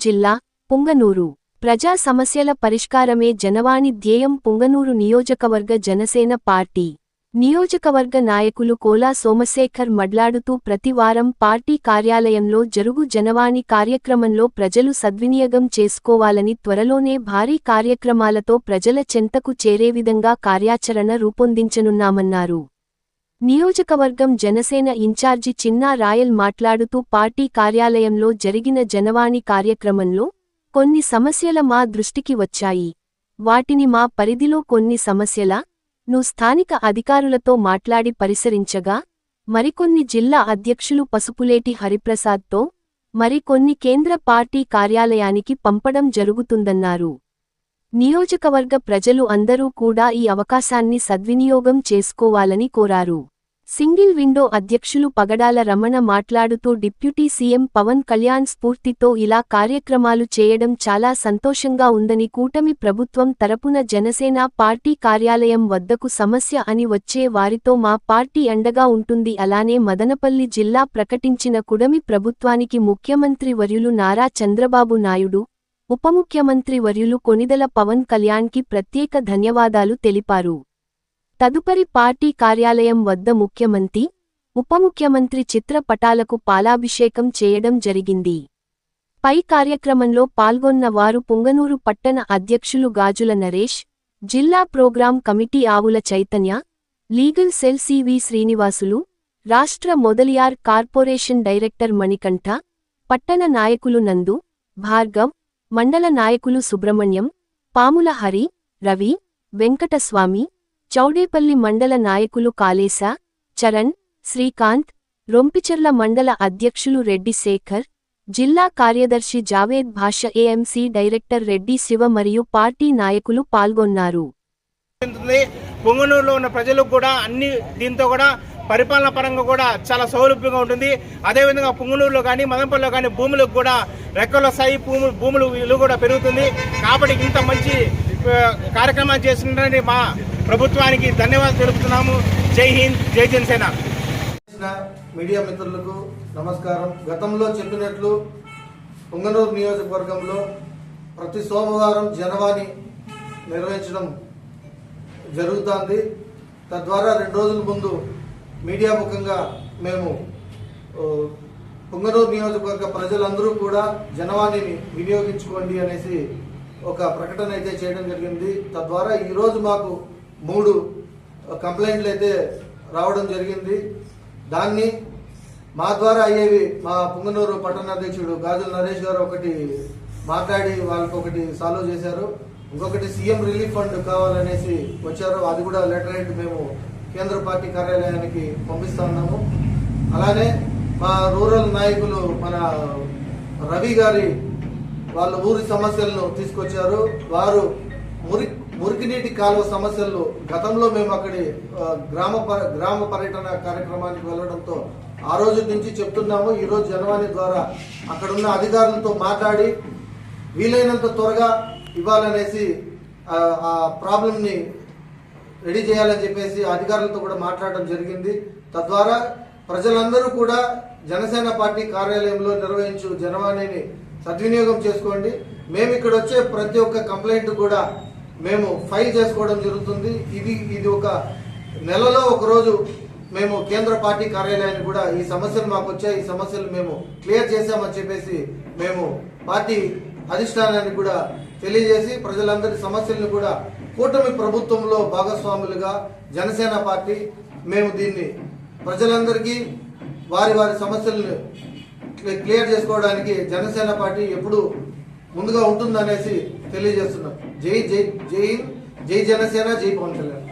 జిల్లా పుంగనూరు ప్రజా సమస్యల పరిష్కారమే జనవాణి ధ్యేయం. పుంగనూరు నియోజకవర్గ జనసేన పార్టీ నియోజకవర్గ నాయకులు కోలా సోమశేఖర్ మాట్లాడుతూ ప్రతి వారం పార్టీ కార్యాలయంలో జరుగు జనవాణి కార్యక్రమంలో ప్రజలు సద్వినియోగం చేసుకోవాలని, త్వరలోనే భారీ కార్యక్రమాలతో ప్రజల చెంతకు చేరే విధంగా కార్యాచరణ రూపొందించనున్నామన్నారు. నియోజకవర్గం జనసేన ఇన్ఛార్జి చిన్నా రాయల్ మాట్లాడుతూ పార్టీ కార్యాలయంలో జరిగిన జనవాణి కార్యక్రమంలో కొన్ని సమస్యల మా దృష్టికి వచ్చాయి. వాటిని మా పరిధిలో కొన్ని సమస్యలను స్థానిక అధికారులతో మాట్లాడి పరిశీలించగా, మరికొన్ని జిల్లా అధ్యక్షులు పసుపులేటి హరిప్రసాద్తో, మరికొన్ని కేంద్ర పార్టీ కార్యాలయానికి పంపడం జరుగుతుందన్నారు. నియోజకవర్గ ప్రజలు అందరూ కూడా ఈ అవకాశాన్ని సద్వినియోగం చేసుకోవాలని కోరారు. సింగిల్ విండో అధ్యక్షులు పగడాల రమణ మాట్లాడుతూ డిప్యూటీ సీఎం పవన్ కళ్యాణ్ స్ఫూర్తితో ఇలా కార్యక్రమాలు చేయడం చాలా సంతోషంగా ఉందని, కూటమి ప్రభుత్వం తరపున జనసేన పార్టీ కార్యాలయం వద్దకు సమస్య అని వచ్చే వారితో మా పార్టీ అండగా ఉంటుంది. అలానే మదనపల్లి జిల్లా ప్రకటించిన కూటమి ప్రభుత్వానికి ముఖ్యమంత్రి వర్యులు నారా చంద్రబాబు నాయుడు, ఉప ముఖ్యమంత్రి వర్యులు కొణిదెల పవన్ కళ్యాణ్కి ప్రత్యేక ధన్యవాదాలు తెలిపారు. తదుపరి పార్టీ కార్యాలయం వద్ద ముఖ్యమంత్రి, ఉప ముఖ్యమంత్రి చిత్రపటాలకు పాలాభిషేకం చేయడం జరిగింది. పై కార్యక్రమంలో పాల్గొన్న వారు పుంగనూరు పట్టణ అధ్యక్షులు గాజుల నరేష్, జిల్లా programme committee Avula Chaitanya, legal cell CV Srinivasulu, రాష్ట్ర మొదలియార్ కార్పొరేషన్ డైరెక్టర్ మణికంఠ, పట్టణ నాయకులు నందు, భార్గవ్, మండల నాయకులు సుబ్రహ్మణ్యం, పాముల హరి, రవి, వెంకటస్వామి, చౌడేపల్లి మండల నాయకులు కాళేశ, చరణ్, శ్రీకాంత్, రొంపిచెర్ల మండల అధ్యక్షులు రెడ్డి శేఖర్, జిల్లా కార్యదర్శి జావేద్ భాష, ఏఎంసీ డైరెక్టర్ రెడ్డి శివ మరియు పార్టీ నాయకులు పాల్గొన్నారు. పుంగనూరులో ఉన్న ప్రజలకు కూడా అన్ని దీంతో కూడా పరిపాలన పరంగా కూడా చాలా సౌలభ్యంగా ఉంటుంది. అదేవిధంగా పుంగనూరులో కానీ మదనపల్లిలో కానీ భూములకు కూడా రెక్కల స్థాయి భూముల విలువ కూడా పెరుగుతుంది. కాబట్టి ఇంత మంచి కార్యక్రమాలు చేస్తున్నటువంటి మా ప్రభుత్వానికి ధన్యవాదాలు తెలుపుతున్నాము. జై హింద్, జై జనసేన. మీడియా మిత్రులకు నమస్కారం. గతంలో చెప్పినట్లు పుంగనూరు నియోజకవర్గంలో ప్రతి సోమవారం జనవాణి నిర్వహించడం జరుగుతుంది. తద్వారా 2 రోజుల ముందు మీడియా ముఖంగా మేము పుంగనూరు నియోజకవర్గ ప్రజలందరూ కూడా జనవాణిని వినియోగించుకోండి అనేసి ఒక ప్రకటన అయితే చేయడం జరిగింది. తద్వారా ఈరోజు మాకు 3 కంప్లైంట్లు అయితే రావడం జరిగింది. దాన్ని మా ద్వారా అయ్యేవి మా పుంగనూరు పట్టణాధ్యక్షుడు గాజుల నరేష్ గారు ఒకటి మాట్లాడి వాళ్ళకి ఒకటి సాల్వ్ చేశారు. ఇంకొకటి సీఎం రిలీఫ్ ఫండ్ కావాలనేసి వచ్చారు. అది కూడా లెటర్ హెడ్ మేము కేంద్ర పార్టీ కార్యాలయానికి పంపిస్తా ఉన్నాము. అలానే మా రూరల్ నాయకులు మన రవి గారి వాళ్ళ ఊరి సమస్యలను తీసుకొచ్చారు. వారు మురికి నీటి కాలువ సమస్యలు గతంలో మేము అక్కడి గ్రామ పర్యటన కార్యక్రమానికి వెళ్ళడంతో ఆ రోజు నుంచి చెప్తున్నాము. ఈరోజు జనవాణి ద్వారా అక్కడున్న అధికారులతో మాట్లాడి వీలైనంత త్వరగా ఇవ్వాలనేసి ఆ ప్రాబ్లంని రెడీ చేయాలని చెప్పేసి అధికారులతో కూడా మాట్లాడడం జరిగింది. తద్వారా ప్రజలందరూ కూడా జనసేన పార్టీ కార్యాలయంలో నిర్వహించు జనవాణిని సద్వినియోగం చేసుకోండి. మేము ఇక్కడ వచ్చే ప్రతి ఒక్క కంప్లైంట్ కూడా మేము ఫైల్ చేసుకోవడం జరుగుతుంది. ఇది ఒక నెలలో ఒకరోజు మేము కేంద్ర పార్టీ కార్యాలయాన్ని కూడా ఈ సమస్యలు మాకు వచ్చాయి, ఈ సమస్యలు మేము క్లియర్ చేశామని చెప్పేసి మేము పార్టీ అధిష్టానాన్ని కూడా తెలియజేసి ప్రజలందరి సమస్యలను కూడా కూటమి ప్రభుత్వంలో భాగస్వాములుగా జనసేన పార్టీ మేము దీన్ని ప్రజలందరికీ వారి సమస్యలను క్లియర్ చేసుకోవడానికి జనసేన పార్టీ ఎప్పుడు ముందుగా ఉంటుందనేసి తెలియజేస్తున్నాం. జై జై జై జై జనసేన, జై పవన్ కళ్యాణ్.